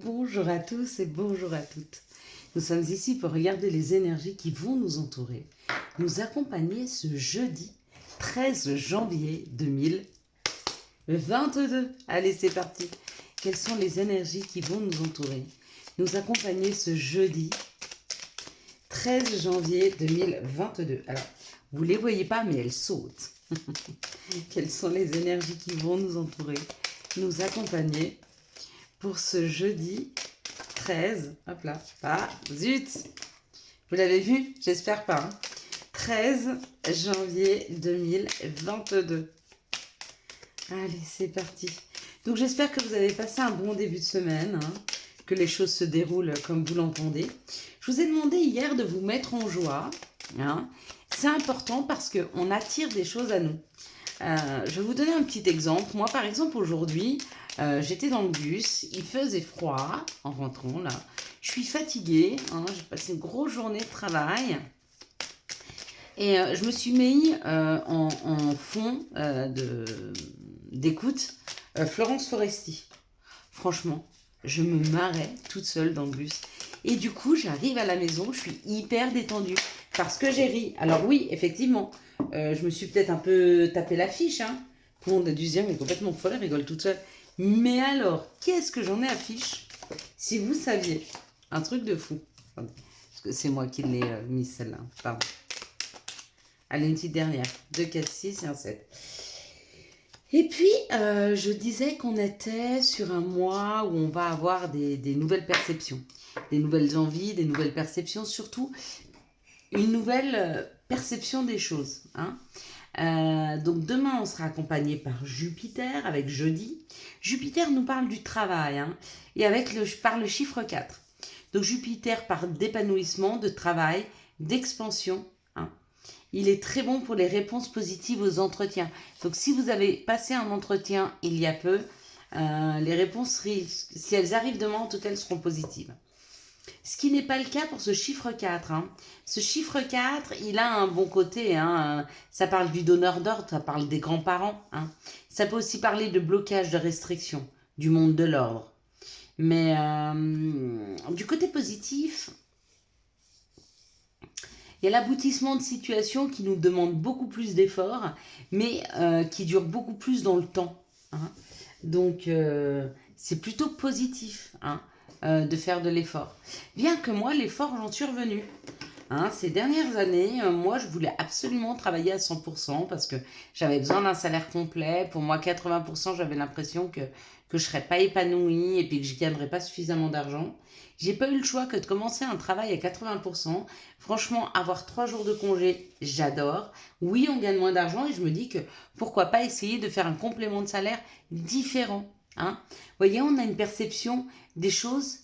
Bonjour à tous et bonjour à toutes. Nous sommes ici pour regarder les énergies qui vont nous entourer, nous accompagner ce jeudi 13 janvier 2022. Allez, c'est parti. Quelles sont les énergies qui vont nous entourer, nous accompagner ce jeudi 13 janvier 2022. Alors, vous ne les voyez pas, mais elles sautent. Quelles sont les énergies qui vont nous entourer, nous accompagner pour ce jeudi 13, hop là, ah, zut, vous l'avez vu? J'espère pas. 13 janvier 2022. Allez, c'est parti. Donc j'espère que vous avez passé un bon début de semaine, que les choses se déroulent comme vous l'entendez. Je vous ai demandé hier de vous mettre en joie. C'est important parce qu'on attire des choses à nous. Je vais vous donner un petit exemple. Moi, par exemple, aujourd'hui, j'étais dans le bus, il faisait froid en rentrant là. Je suis fatiguée, j'ai passé une grosse journée de travail. Et je me suis mis en fond d'écoute Florence Foresti. Franchement, je me marrais toute seule dans le bus. Et du coup, j'arrive à la maison, je suis hyper détendue parce que j'ai ri. Alors oui, effectivement, je me suis peut-être un peu tapé l'affiche. Tout le monde a dû se dire, mais complètement folle, elle rigole toute seule. Mais alors, qu'est-ce que j'en ai affiche? Si vous saviez, un truc de fou. Parce que c'est moi qui l'ai mise celle-là. Pardon. Allez, une petite dernière. 2, 4, 6 et un 7. Et puis, je disais qu'on était sur un mois où on va avoir des nouvelles perceptions. Des nouvelles envies, des nouvelles perceptions. Surtout, une nouvelle perception des choses. Donc demain, on sera accompagné par Jupiter avec jeudi. Jupiter nous parle du travail et par le chiffre 4. Donc Jupiter parle d'épanouissement, de travail, d'expansion. Il est très bon pour les réponses positives aux entretiens. Donc si vous avez passé un entretien il y a peu, les réponses, si elles arrivent demain, en tout cas, elles seront positives. Ce qui n'est pas le cas pour ce chiffre 4. Ce chiffre 4, il a un bon côté. Ça parle du donneur d'ordre, ça parle des grands-parents. Ça peut aussi parler de blocage, de restriction, du monde de l'ordre. Mais du côté positif, il y a l'aboutissement de situations qui nous demandent beaucoup plus d'efforts, mais qui durent beaucoup plus dans le temps. Donc, c'est plutôt positif. De faire de l'effort. Bien que moi, l'effort, j'en suis revenue. Ces dernières années, moi, je voulais absolument travailler à 100% parce que j'avais besoin d'un salaire complet. Pour moi, 80%, j'avais l'impression que je ne serais pas épanouie et puis que je ne gagnerais pas suffisamment d'argent. J'ai pas eu le choix que de commencer un travail à 80%. Franchement, avoir 3 jours de congé, j'adore. Oui, on gagne moins d'argent et je me dis que pourquoi pas essayer de faire un complément de salaire différent. Vous voyez, on a une perception des choses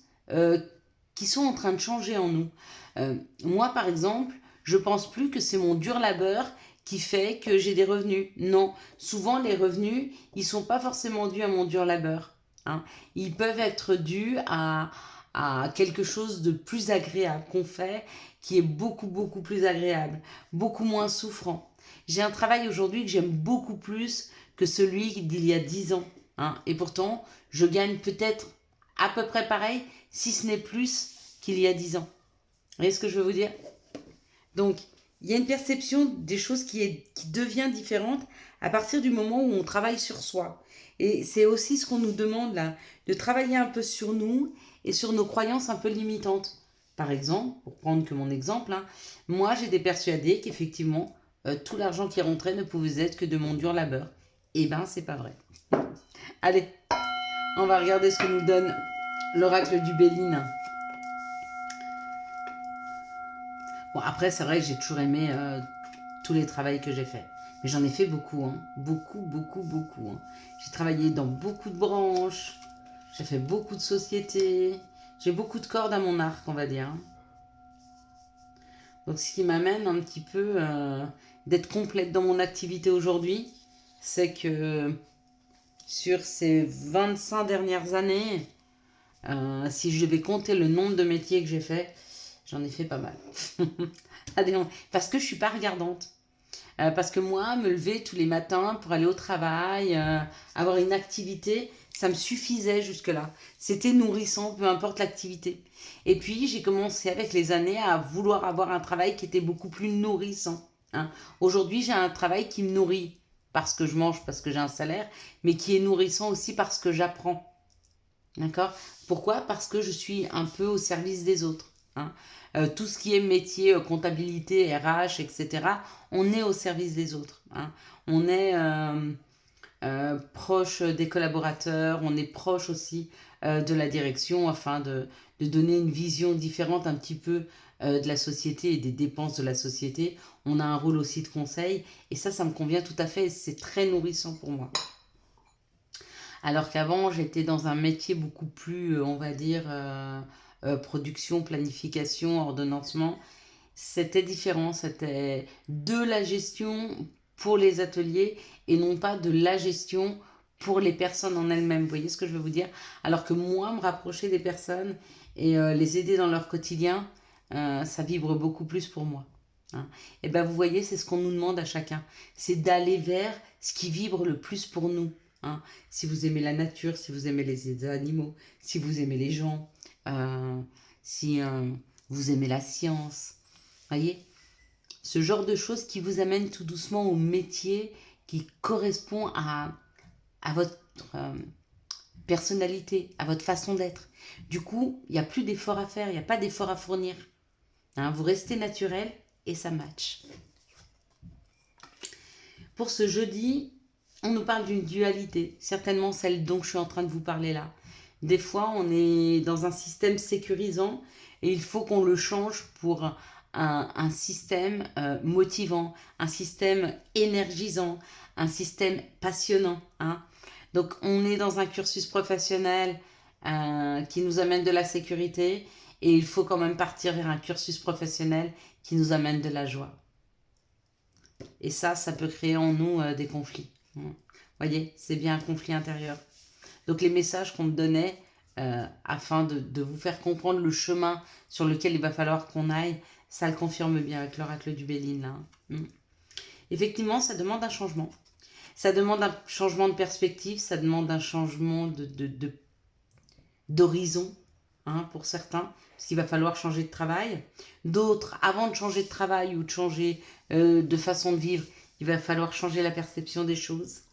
qui sont en train de changer en nous. Moi, par exemple, je pense plus que c'est mon dur labeur qui fait que j'ai des revenus. Non, souvent les revenus, ils sont pas forcément dus à mon dur labeur. Ils peuvent être dus à quelque chose de plus agréable qu'on fait, qui est beaucoup, beaucoup plus agréable, beaucoup moins souffrant. J'ai un travail aujourd'hui que j'aime beaucoup plus que celui d'il y a 10 ans. Et pourtant, je gagne peut-être à peu près pareil, si ce n'est plus qu'il y a 10 ans. Vous voyez ce que je veux vous dire? Donc, il y a une perception des choses qui devient différente à partir du moment où on travaille sur soi. Et c'est aussi ce qu'on nous demande là, de travailler un peu sur nous et sur nos croyances un peu limitantes. Par exemple, pour prendre que mon exemple, moi j'étais persuadée qu'effectivement, tout l'argent qui rentrait ne pouvait être que de mon dur labeur. Eh ben, c'est pas vrai. Allez, on va regarder ce que nous donne l'oracle du Béline. Bon, après, c'est vrai que j'ai toujours aimé tous les travaux que j'ai faits. Mais j'en ai fait beaucoup, beaucoup, beaucoup, beaucoup. J'ai travaillé dans beaucoup de branches, j'ai fait beaucoup de sociétés, j'ai beaucoup de cordes à mon arc, on va dire. Donc, ce qui m'amène un petit peu d'être complète dans mon activité aujourd'hui, c'est que sur ces 25 dernières années, si je devais compter le nombre de métiers que j'ai fait, j'en ai fait pas mal. Parce que je suis pas regardante. Parce que moi, me lever tous les matins pour aller au travail, avoir une activité, Ça me suffisait jusque-là. C'était nourrissant, peu importe l'activité. Et puis, j'ai commencé avec les années à vouloir avoir un travail qui était beaucoup plus nourrissant, hein. Aujourd'hui, j'ai un travail qui me nourrit parce que je mange, parce que j'ai un salaire, mais qui est nourrissant aussi parce que j'apprends. D'accord? Pourquoi? Parce que je suis un peu au service des autres, hein. Tout ce qui est métier, comptabilité, RH, etc., on est au service des autres, hein. On est proche des collaborateurs, on est proche aussi de la direction afin de donner une vision différente un petit peu de la société et des dépenses de la société. On a un rôle aussi de conseil et ça me convient tout à fait et c'est très nourrissant pour moi. Alors qu'avant, j'étais dans un métier beaucoup plus, on va dire, production, planification, ordonnancement. C'était différent, c'était de la gestion pour les ateliers et non pas de la gestion pour les personnes en elles-mêmes. Vous voyez ce que je veux vous dire? Alors que moi, me rapprocher des personnes et les aider dans leur quotidien, ça vibre beaucoup plus pour moi, hein. Et bien vous voyez, c'est ce qu'on nous demande à chacun. C'est d'aller vers ce qui vibre le plus pour nous, hein. Si vous aimez la nature, si vous aimez les animaux, si vous aimez les gens, si vous aimez la science, voyez, ce genre de choses qui vous amène tout doucement au métier qui correspond à votre personnalité, à votre façon d'être. Du coup, il n'y a plus d'efforts à faire, il n'y a pas d'efforts à fournir, hein. Vous restez naturel et ça match. Pour ce jeudi, on nous parle d'une dualité, certainement celle dont je suis en train de vous parler là. Des fois, on est dans un système sécurisant et il faut qu'on le change pour un système motivant, un système énergisant, un système passionnant, hein. Donc, on est dans un cursus professionnel qui nous amène de la sécurité et il faut quand même partir vers un cursus professionnel qui nous amène de la joie. Et ça peut créer en nous des conflits. Vous voyez, c'est bien un conflit intérieur. Donc les messages qu'on me donnait afin de vous faire comprendre le chemin sur lequel il va falloir qu'on aille, ça le confirme bien avec l'oracle du Béline, là. Effectivement, ça demande un changement. Ça demande un changement de perspective, ça demande un changement d'horizon, hein, pour certains, parce qu'il va falloir changer de travail. D'autres, avant de changer de travail ou de changer de façon de vivre, il va falloir changer la perception des choses.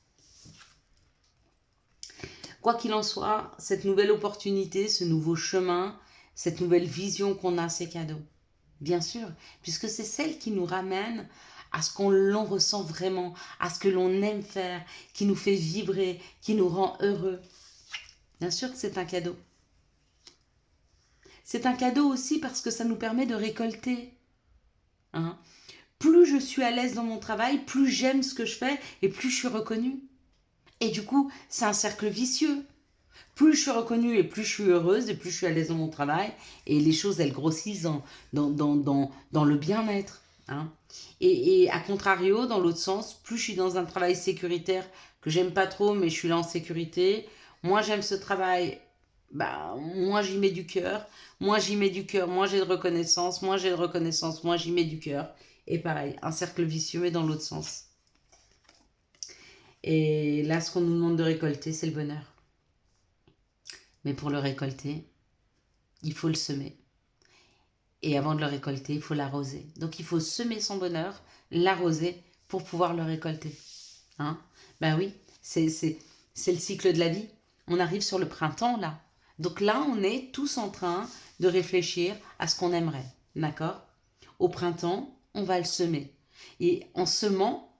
Quoi qu'il en soit, cette nouvelle opportunité, ce nouveau chemin, cette nouvelle vision qu'on a, c'est cadeau. Bien sûr, puisque c'est celle qui nous ramène à ce qu'on l'on ressent vraiment, à ce que l'on aime faire, qui nous fait vibrer, qui nous rend heureux. Bien sûr que c'est un cadeau. C'est un cadeau aussi parce que ça nous permet de récolter, hein. Plus je suis à l'aise dans mon travail, plus j'aime ce que je fais et plus je suis reconnue. Et du coup, c'est un cercle vicieux. Plus je suis reconnue et plus je suis heureuse et plus je suis à l'aise dans mon travail et les choses, elles grossissent dans le bien-être, hein. Et à contrario, dans l'autre sens, plus je suis dans un travail sécuritaire que j'aime pas trop mais je suis là en sécurité, moi j'aime ce travail, bah, moi j'y mets du cœur, moi j'y mets du cœur, moi j'ai de reconnaissance, moi j'ai de reconnaissance, moi j'y mets du cœur. Et pareil, un cercle vicieux mais dans l'autre sens. Et là, ce qu'on nous demande de récolter, c'est le bonheur. Mais pour le récolter, il faut le semer. Et avant de le récolter, il faut l'arroser. Donc il faut semer son bonheur, l'arroser pour pouvoir le récolter, hein. Ben oui, c'est le cycle de la vie. On arrive sur le printemps là. Donc là, on est tous en train de réfléchir à ce qu'on aimerait. D'accord? Au printemps, on va le semer. Et en semant,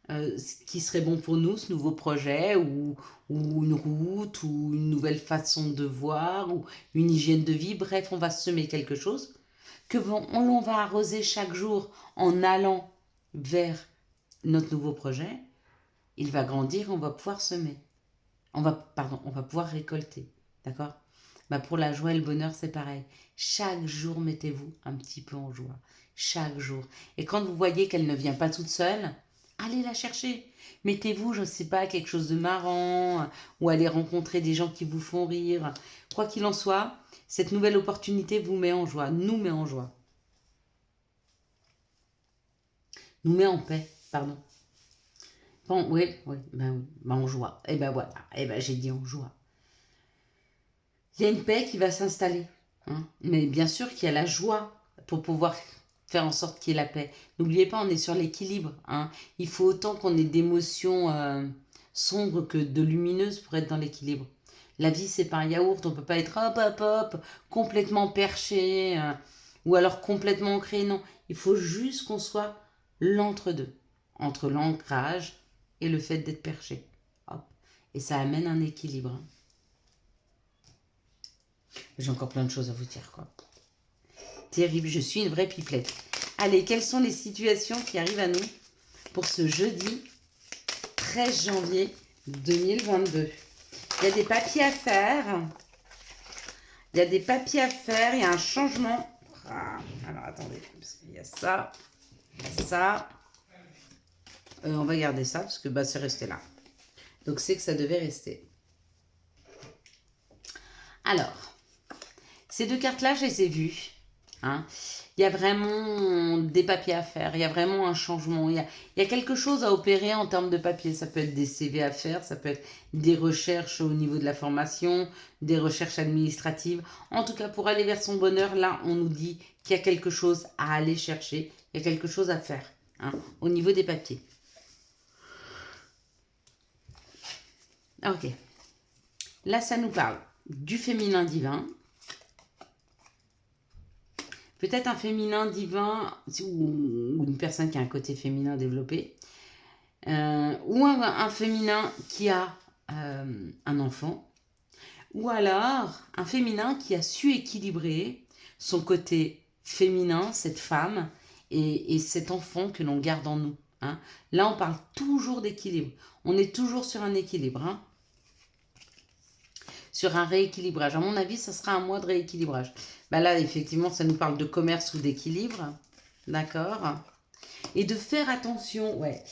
ce qui serait bon pour nous, ce nouveau projet, ou une route, ou une nouvelle façon de voir, ou une hygiène de vie, bref, on va semer quelque chose que l'on va arroser chaque jour en allant vers notre nouveau projet. Il va grandir, on va pouvoir semer. On va pouvoir récolter. D'accord? Bah pour la joie et le bonheur, c'est pareil. Chaque jour, mettez-vous un petit peu en joie. Chaque jour. Et quand vous voyez qu'elle ne vient pas toute seule, allez la chercher. Mettez-vous, je ne sais pas, quelque chose de marrant, ou allez rencontrer des gens qui vous font rire. Quoi qu'il en soit, cette nouvelle opportunité vous met en joie, nous met en joie. Nous met en paix, pardon. Bon, oui, ben oui, ben en joie. Et ben voilà, et ben j'ai dit en joie. Il y a une paix qui va s'installer. Hein. Mais bien sûr qu'il y a la joie pour pouvoir faire en sorte qu'il y ait la paix. N'oubliez pas, on est sur l'équilibre. Hein. Il faut autant qu'on ait d'émotions sombres que de lumineuses pour être dans l'équilibre. La vie, c'est pas un yaourt, on peut pas être hop, hop, hop, complètement perché ou alors complètement ancré. Non, il faut juste qu'on soit l'entre-deux, entre l'ancrage et le fait d'être perché. Hop. Et ça amène un équilibre. Hein. J'ai encore plein de choses à vous dire, quoi. Terrible, je suis une vraie pipelette. Allez, quelles sont les situations qui arrivent à nous pour ce jeudi 13 janvier 2022? Il y a des papiers à faire. Il y a des papiers à faire. Il y a un changement. Ah, alors, attendez. Parce qu'il y a ça. Il y a ça. On va garder ça parce que bah, c'est resté là. Donc, c'est que ça devait rester. Alors, ces deux cartes-là, je les ai vues. Hein. Il y a vraiment des papiers à faire, il y a vraiment un changement, il y a quelque chose à opérer en termes de papier. Ça peut être des CV à faire, ça peut être des recherches au niveau de la formation, des recherches administratives. En tout cas, pour aller vers son bonheur, là, on nous dit qu'il y a quelque chose à aller chercher, il y a quelque chose à faire hein, au niveau des papiers. Ok. Là, ça nous parle du féminin divin. Peut-être un féminin divin ou une personne qui a un côté féminin développé. Ou un féminin qui a un enfant. Ou alors un féminin qui a su équilibrer son côté féminin, cette femme, et cet enfant que l'on garde en nous. Hein. Là, on parle toujours d'équilibre. On est toujours sur un équilibre. Hein. Sur un rééquilibrage. À mon avis, ça sera un mois de rééquilibrage. Bah là, effectivement, ça nous parle de commerce ou d'équilibre. D'accord. Et de faire attention, ouais.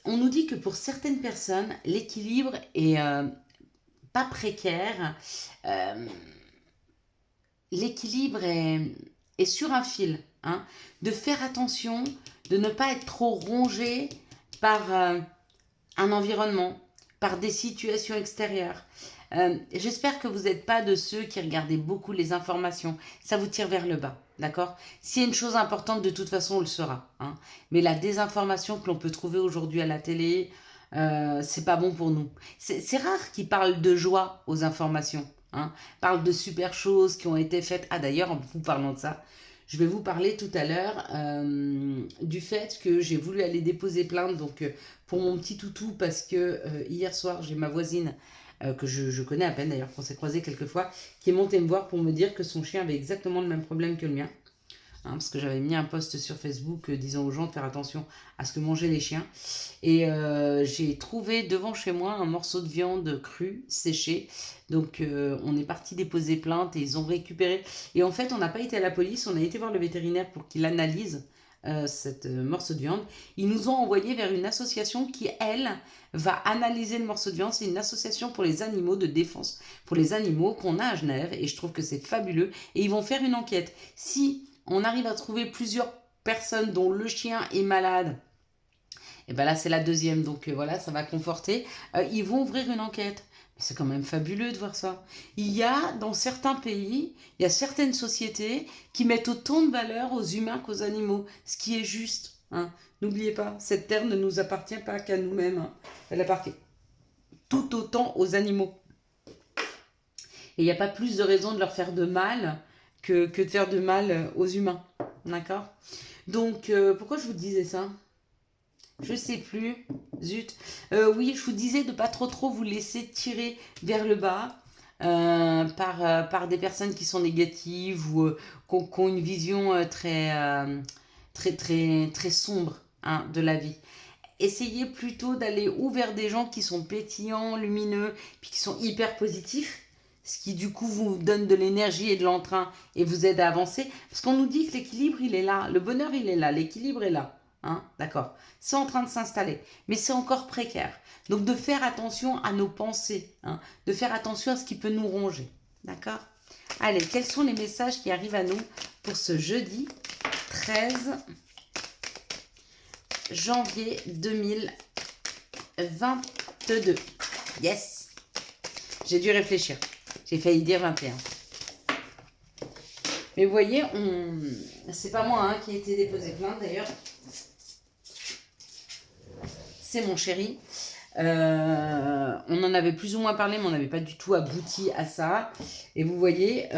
On nous dit que pour certaines personnes, l'équilibre est pas précaire. L'équilibre est sur un fil. Hein. De faire attention, de ne pas être trop rongé par un environnement, par des situations extérieures. J'espère que vous n'êtes pas de ceux qui regardez beaucoup les informations. Ça vous tire vers le bas, d'accord? S'il y a une chose importante, de toute façon, on le saura. Hein. Mais la désinformation que l'on peut trouver aujourd'hui à la télé, c'est pas bon pour nous. C'est rare qu'ils parlent de joie aux informations. Hein. Parlent de super choses qui ont été faites. Ah d'ailleurs, en vous parlant de ça, je vais vous parler tout à l'heure du fait que j'ai voulu aller déposer plainte donc, pour mon petit toutou parce que hier soir, j'ai ma voisine que je connais à peine d'ailleurs, qu'on s'est croisé quelques fois, qui est montée me voir pour me dire que son chien avait exactement le même problème que le mien. Hein, parce que j'avais mis un post sur Facebook disant aux gens de faire attention à ce que mangeaient les chiens. Et j'ai trouvé devant chez moi un morceau de viande crue, séché. Donc on est parti déposer plainte et ils ont récupéré. Et en fait, on n'a pas été à la police, on a été voir le vétérinaire pour qu'il analyse cette morceau de viande. Ils nous ont envoyé vers une association qui, elle, va analyser le morceau de viande. C'est une association pour les animaux de défense, pour les animaux qu'on a à Genève. Et je trouve que c'est fabuleux. Et ils vont faire une enquête. Si on arrive à trouver plusieurs personnes dont le chien est malade, et bien là c'est la deuxième, donc voilà, ça va conforter. Ils vont ouvrir une enquête. C'est quand même fabuleux de voir ça. Il y a dans certains pays, il y a certaines sociétés qui mettent autant de valeur aux humains qu'aux animaux, ce qui est juste. Hein. N'oubliez pas, cette terre ne nous appartient pas qu'à nous-mêmes. Hein. Elle appartient tout autant aux animaux. Et il n'y a pas plus de raison de leur faire de mal que de faire de mal aux humains. D'accord? Donc, pourquoi je vous disais ça? Je sais plus. Zut. Oui, je vous disais de pas trop vous laisser tirer vers le bas par des personnes qui sont négatives ou qui ont une vision très sombre hein, de la vie. Essayez plutôt d'aller ou vers des gens qui sont pétillants, lumineux, puis qui sont hyper positifs, ce qui du coup vous donne de l'énergie et de l'entrain et vous aide à avancer. Parce qu'on nous dit que l'équilibre, il est là, le bonheur, il est là, l'équilibre est là. Hein, d'accord. C'est en train de s'installer, mais c'est encore précaire. Donc de faire attention à nos pensées, hein, de faire attention à ce qui peut nous ronger. D'accord? Allez, quels sont les messages qui arrivent à nous pour ce jeudi 13 janvier 22. Yes. J'ai dû réfléchir. J'ai failli dire 21. Mais vous voyez, c'est pas moi qui ai été déposé plainte d'ailleurs. C'est mon chéri. On en avait plus ou moins parlé, mais on n'avait pas du tout abouti à ça. Et vous voyez,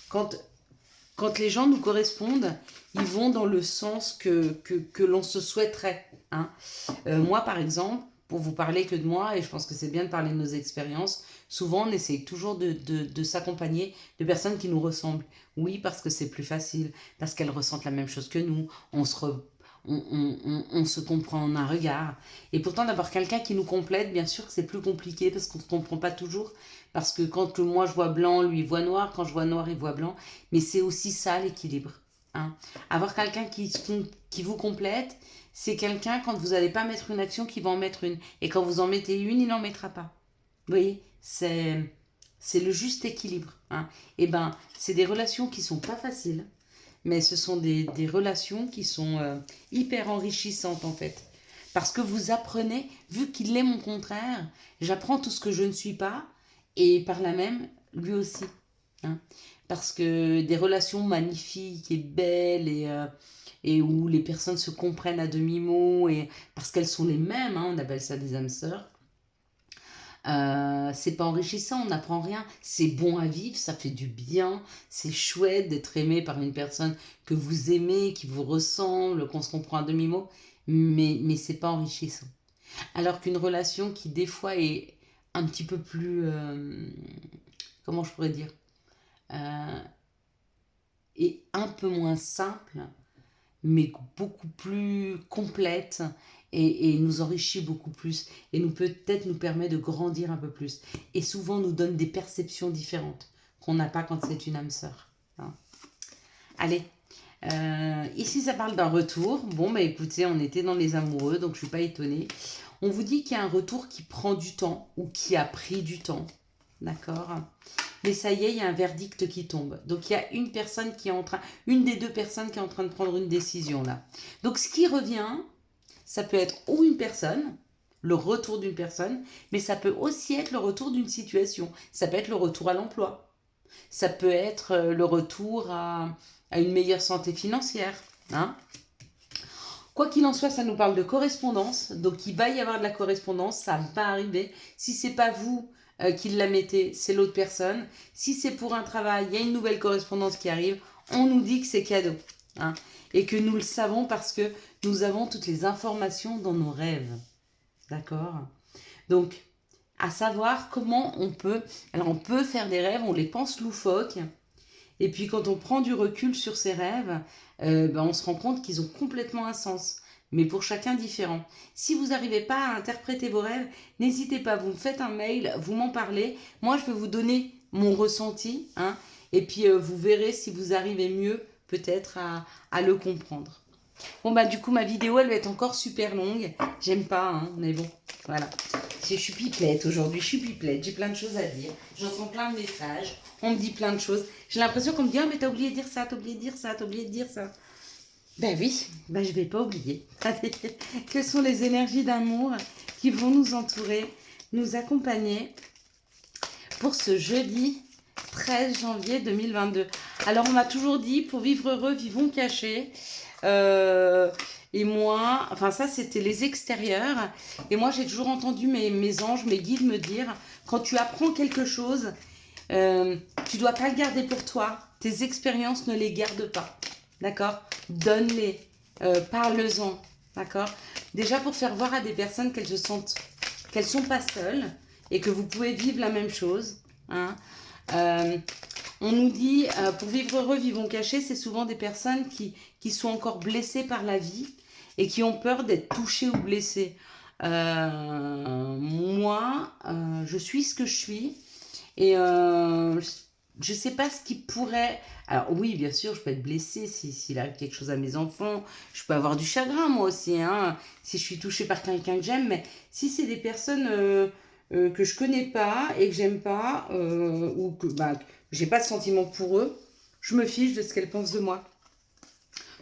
quand les gens nous correspondent, ils vont dans le sens que l'on se souhaiterait. Hein. Moi, par exemple, pour vous parler que de moi, et je pense que c'est bien de parler de nos expériences, souvent on essaye toujours de s'accompagner de personnes qui nous ressemblent. Oui, parce que c'est plus facile, parce qu'elles ressentent la même chose que nous, on se comprend en un regard. Et pourtant, d'avoir quelqu'un qui nous complète, bien sûr que c'est plus compliqué, parce qu'on ne se comprend pas toujours, parce que quand moi je vois blanc, lui il voit noir, quand je vois noir, il voit blanc, mais c'est aussi ça l'équilibre. Hein. Avoir quelqu'un qui vous complète, c'est quelqu'un, quand vous n'allez pas mettre une action, qui va en mettre une. Et quand vous en mettez une, il n'en mettra pas. Vous voyez, c'est le juste équilibre. Hein. Et ben, c'est des relations qui sont pas faciles, mais ce sont des relations qui sont hyper enrichissantes en fait. Parce que vous apprenez, vu qu'il est mon contraire, j'apprends tout ce que je ne suis pas, et par là même, lui aussi. Hein. Parce que des relations magnifiques et belles et où les personnes se comprennent à demi-mot, et parce qu'elles sont les mêmes, hein, on appelle ça des âmes sœurs, c'est pas enrichissant, on n'apprend rien. C'est bon à vivre, ça fait du bien, c'est chouette d'être aimé par une personne que vous aimez, qui vous ressemble, qu'on se comprend à demi-mot, mais c'est pas enrichissant. Alors qu'une relation qui des fois est un petit peu plus, comment je pourrais dire, euh, est un peu moins simple, mais beaucoup plus complète et nous enrichit beaucoup plus et nous peut-être nous permet de grandir un peu plus et souvent nous donne des perceptions différentes qu'on n'a pas quand c'est une âme sœur. Hein. Allez, ici ça parle d'un retour. Bon bah écoutez, on était dans les amoureux donc je suis pas étonnée. On vous dit qu'il y a un retour qui prend du temps ou qui a pris du temps. D'accord. Mais ça y est, il y a un verdict qui tombe. Donc il y a une personne qui est une des deux personnes qui est en train de prendre une décision là. Donc ce qui revient, ça peut être ou une personne, le retour d'une personne, mais ça peut aussi être le retour d'une situation. Ça peut être le retour à l'emploi. Ça peut être le retour à une meilleure santé financière. Hein. Quoi qu'il en soit, ça nous parle de correspondance. Donc il va y avoir de la correspondance, ça va arriver. Si c'est pas vous qui la mettez, c'est l'autre personne. Si c'est pour un travail, il y a une nouvelle correspondance qui arrive, on nous dit que c'est cadeau. Hein, et que nous le savons parce que nous avons toutes les informations dans nos rêves. D'accord. Donc, à savoir comment on peut... Alors, on peut faire des rêves, on les pense loufoques. Et puis, quand on prend du recul sur ces rêves, on se rend compte qu'ils ont complètement un sens. Mais pour chacun différent. Si vous n'arrivez pas à interpréter vos rêves, n'hésitez pas, vous me faites un mail, vous m'en parlez. Moi, je vais vous donner mon ressenti. Hein, et puis, vous verrez si vous arrivez mieux peut-être à le comprendre. Bon bah du coup ma vidéo elle va être encore super longue. J'aime pas hein, mais bon, voilà. Je suis pipelette aujourd'hui, je suis pipelette, j'ai plein de choses à dire. J'entends plein de messages, on me dit plein de choses. J'ai l'impression qu'on me dit « Ah mais t'as oublié de dire ça, t'as oublié de dire ça, t'as oublié de dire ça ». Ben oui, ben je vais pas oublier. Quelles sont les énergies d'amour qui vont nous entourer, nous accompagner pour ce jeudi 13 janvier 2022. Alors on m'a toujours dit, pour vivre heureux, vivons cachés. Et moi, enfin ça c'était les extérieurs. Et moi j'ai toujours entendu mes anges, mes guides me dire, quand tu apprends quelque chose, tu dois pas le garder pour toi. Tes expériences ne les garde pas. D'accord? Donne-les. Parle-en. D'accord? Déjà pour faire voir à des personnes qu'elles se sentent, qu'elles sont pas seules et que vous pouvez vivre la même chose. Hein. On nous dit, pour vivre heureux, vivons cachés, c'est souvent des personnes qui sont encore blessées par la vie et qui ont peur d'être touchées ou blessées. Moi, je suis ce que je suis et je ne sais pas ce qui pourrait... Alors oui, bien sûr, je peux être blessée s'il arrive quelque chose à mes enfants. Je peux avoir du chagrin, moi aussi, hein, si je suis touchée par quelqu'un que j'aime. Mais si c'est des personnes que je connais pas et que j'aime pas, ou que j'ai pas de sentiment pour eux, je me fiche de ce qu'elles pensent de moi.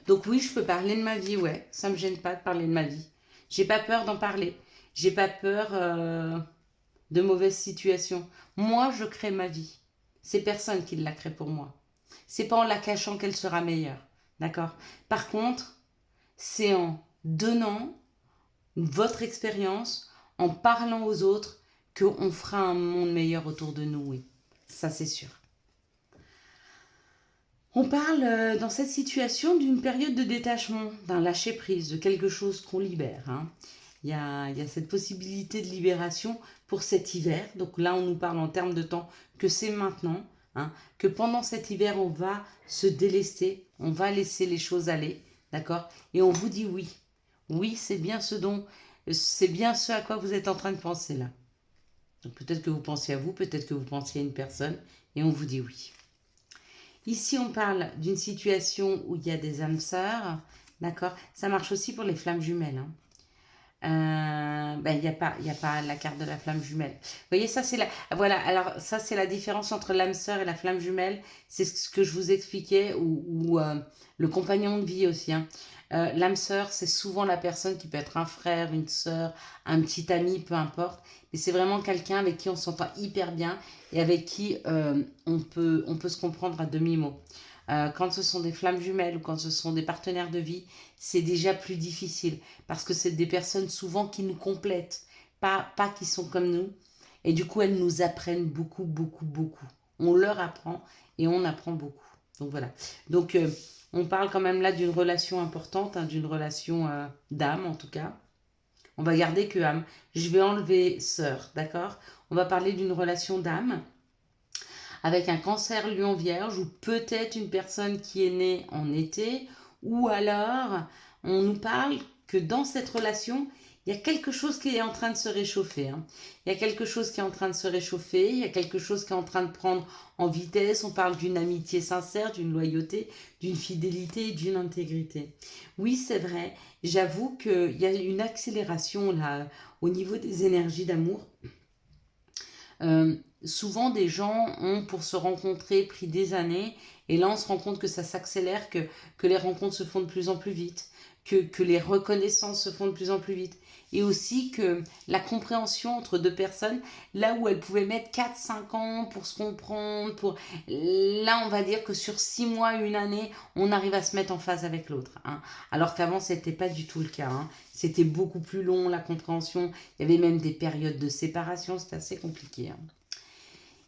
Donc oui, je peux parler de ma vie, ouais. Ça me gêne pas de parler de ma vie. J'ai pas peur d'en parler. J'ai pas peur de mauvaises situations. Moi, je crée ma vie. C'est personne qui la crée pour moi. C'est pas en la cachant qu'elle sera meilleure. D'accord? Par contre, c'est en donnant votre expérience, en parlant aux autres, qu'on fera un monde meilleur autour de nous, oui. Ça, c'est sûr. On parle dans cette situation d'une période de détachement, d'un lâcher-prise, de quelque chose qu'on libère. Hein. Il y a cette possibilité de libération pour cet hiver. Donc là, on nous parle en termes de temps que c'est maintenant. Hein, que pendant cet hiver, on va se délester, on va laisser les choses aller. D'accord? Et on vous dit oui. Oui, c'est bien c'est bien ce à quoi vous êtes en train de penser là. Donc peut-être que vous pensiez à vous, peut-être que vous pensiez à une personne, et on vous dit oui. Ici, on parle d'une situation où il y a des âmes sœurs, d'accord? Ça marche aussi pour les flammes jumelles. Hein. Il y a pas la carte de la flamme jumelle. Vous voyez, ça c'est la, voilà, alors ça c'est la différence entre l'âme sœur et la flamme jumelle. C'est ce que je vous expliquais, ou le compagnon de vie aussi. Hein. L'âme sœur, c'est souvent la personne qui peut être un frère, une sœur, un petit ami, peu importe. Mais c'est vraiment quelqu'un avec qui on s'entend hyper bien et avec qui on peut se comprendre à demi-mot. Quand ce sont des flammes jumelles ou quand ce sont des partenaires de vie, c'est déjà plus difficile parce que c'est des personnes souvent qui nous complètent, pas qui sont comme nous. Et du coup, elles nous apprennent beaucoup, beaucoup, beaucoup. On leur apprend et on apprend beaucoup. Donc voilà. Donc on parle quand même là d'une relation importante, hein, d'une relation d'âme en tout cas. On va garder que âme. Je vais enlever sœur, d'accord? On va parler d'une relation d'âme avec un cancer lion vierge ou peut-être une personne qui est née en été, ou alors on nous parle que dans cette relation, il y a quelque chose qui est en train de se réchauffer. Hein. Il y a quelque chose qui est en train de se réchauffer, il y a quelque chose qui est en train de prendre en vitesse. On parle d'une amitié sincère, d'une loyauté, d'une fidélité et d'une intégrité. Oui, c'est vrai, j'avoue qu'il y a une accélération là au niveau des énergies d'amour. Souvent, des gens ont, pour se rencontrer, pris des années, et là, on se rend compte que ça s'accélère, que les rencontres se font de plus en plus vite, que les reconnaissances se font de plus en plus vite, et aussi que la compréhension entre deux personnes, là où elles pouvaient mettre 4 5 ans pour se comprendre, là, on va dire que sur 6 mois, une année, on arrive à se mettre en phase avec l'autre. Hein. Alors qu'avant, c'était pas du tout le cas. Hein. C'était beaucoup plus long, la compréhension. Il y avait même des périodes de séparation, c'était assez compliqué. Hein.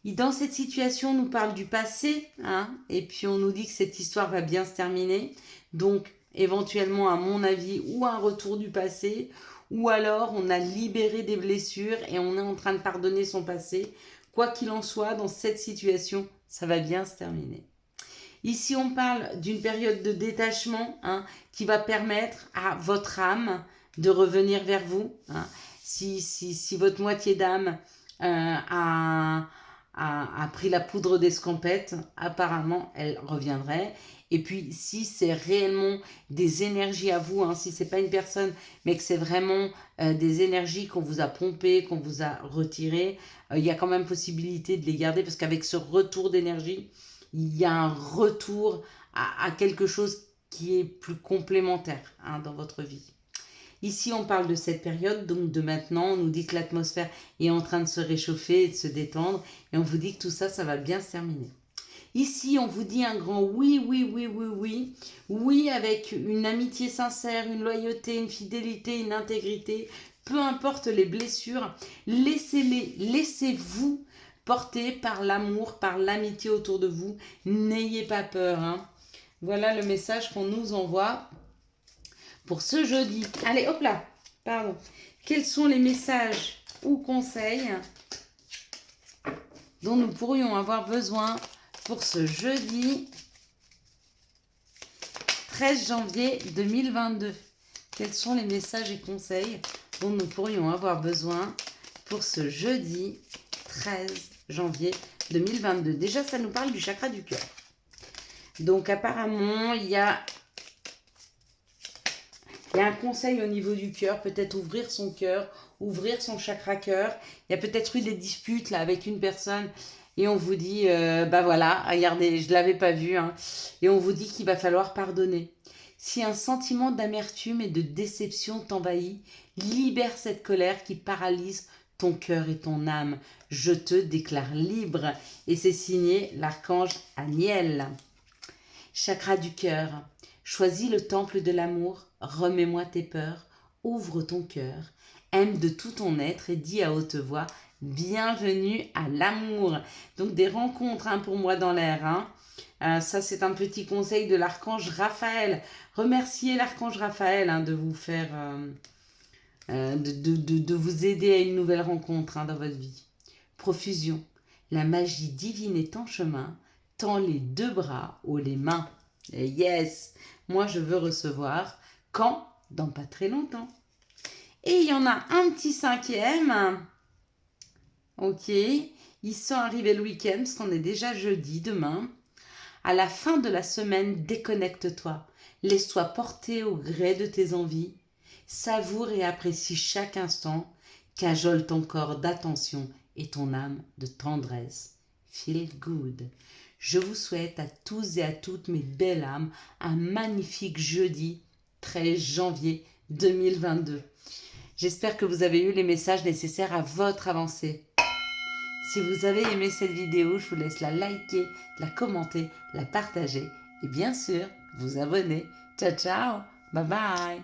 Et dans cette situation, on nous parle du passé, hein, et puis on nous dit que cette histoire va bien se terminer. Donc, éventuellement, à mon avis, ou un retour du passé, ou alors on a libéré des blessures et on est en train de pardonner son passé. Quoi qu'il en soit, dans cette situation, ça va bien se terminer. Ici, on parle d'une période de détachement, hein, qui va permettre à votre âme de revenir vers vous. Hein. Si votre moitié d'âme a pris la poudre d'escampette, apparemment, elle reviendrait. Et puis, si c'est réellement des énergies à vous, hein, si c'est pas une personne, mais que c'est vraiment des énergies qu'on vous a pompées, qu'on vous a retirées, il y a quand même possibilité de les garder parce qu'avec ce retour d'énergie, il y a un retour à quelque chose qui est plus complémentaire, hein, dans votre vie. Ici, on parle de cette période, donc de maintenant. On nous dit que l'atmosphère est en train de se réchauffer et de se détendre. Et on vous dit que tout ça, ça va bien se terminer. Ici, on vous dit un grand oui, oui, oui, oui, oui. Oui, avec une amitié sincère, une loyauté, une fidélité, une intégrité. Peu importe les blessures, laissez-vous porter par l'amour, par l'amitié autour de vous. N'ayez pas peur. Hein. Voilà le message qu'on nous envoie pour ce jeudi. Allez, hop là, pardon. Quels sont les messages ou conseils dont nous pourrions avoir besoin pour ce jeudi 13 janvier 2022? Quels sont les messages et conseils dont nous pourrions avoir besoin pour ce jeudi 13 janvier 2022? Déjà, ça nous parle du chakra du cœur. Donc, apparemment, il y a un conseil au niveau du cœur, peut-être ouvrir son cœur, ouvrir son chakra cœur. Il y a peut-être eu des disputes là avec une personne et on vous dit, bah voilà, regardez, je ne l'avais pas vu, hein, et on vous dit qu'il va falloir pardonner. Si un sentiment d'amertume et de déception t'envahit, Libère cette colère qui paralyse ton cœur et ton âme. Je te déclare libre. Et c'est signé l'archange Aniel. Chakra du cœur. Choisis le temple de l'amour. Remets-moi tes peurs. Ouvre ton cœur. Aime de tout ton être et dis à haute voix bienvenue à l'amour. Donc des rencontres pour moi dans l'air. Ça, c'est un petit conseil de l'archange Raphaël. Remerciez l'archange Raphaël de vous faire, de vous aider à une nouvelle rencontre dans votre vie. Profusion. La magie divine est en chemin. Tends les deux bras ou les mains. Et yes, moi je veux recevoir. Quand? Dans pas très longtemps. Et il y en a un petit cinquième. Ok. Ils sont arrivés le week-end parce qu'on est déjà jeudi demain. À la fin de la semaine, déconnecte-toi. Laisse-toi porter au gré de tes envies. Savoure et apprécie chaque instant. Cajole ton corps d'attention et ton âme de tendresse. Feel good. Je vous souhaite à tous et à toutes mes belles âmes un magnifique jeudi 13 janvier 2022. J'espère que vous avez eu les messages nécessaires à votre avancée. Si vous avez aimé cette vidéo, je vous laisse la liker, la commenter, la partager et bien sûr vous abonner. Ciao ciao, bye bye.